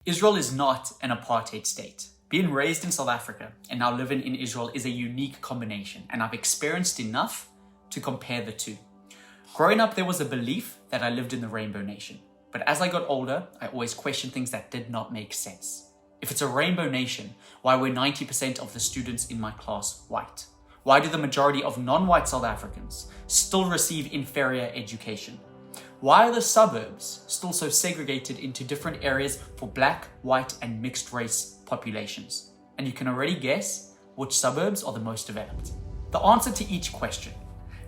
Israel is not an apartheid state. Being raised in South Africa and now living in Israel is a unique combination, and I've experienced enough to compare the two. Growing up, there was a belief that I lived in the Rainbow Nation. But as I got older, I always questioned things that did not make sense. If it's a Rainbow Nation, why were 90% of the students in my class white? Why do the majority of non-white South Africans still receive inferior education? Why are the suburbs still so segregated into different areas for black, white, and mixed race populations? And you can already guess which suburbs are the most developed. The answer to each question: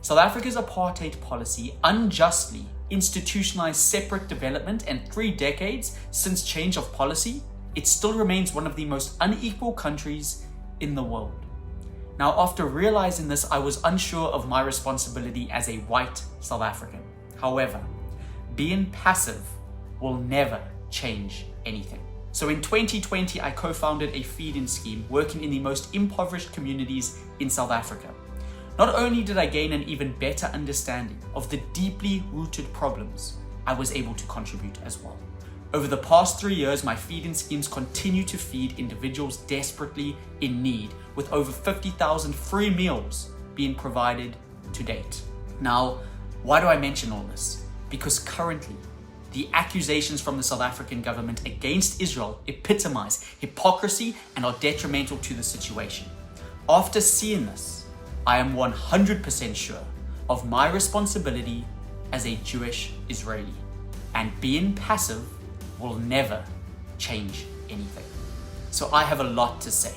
South Africa's apartheid policy unjustly institutionalized separate development, and 3 decades since change of policy, it still remains one of the most unequal countries in the world. Now, after realizing this, I was unsure of my responsibility as a white South African. However, being passive will never change anything. So in 2020, I co-founded a feeding scheme working in the most impoverished communities in South Africa. Not only did I gain an even better understanding of the deeply rooted problems, I was able to contribute as well. Over the past 3 years, my feeding schemes continue to feed individuals desperately in need, with over 50,000 free meals being provided to date. Now, why do I mention all this? Because currently, the accusations from the South African government against Israel epitomize hypocrisy and are detrimental to the situation. After seeing this, I am 100% sure of my responsibility as a Jewish Israeli, and being passive will never change anything. So I have a lot to say.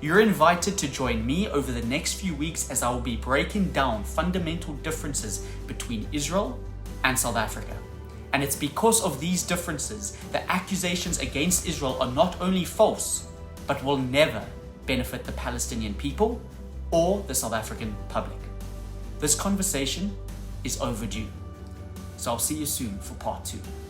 You're invited to join me over the next few weeks as I will be breaking down fundamental differences between Israel and South Africa. And it's because of these differences that accusations against Israel are not only false, but will never benefit the Palestinian people or the South African public. This conversation is overdue. So I'll see you soon for part 2.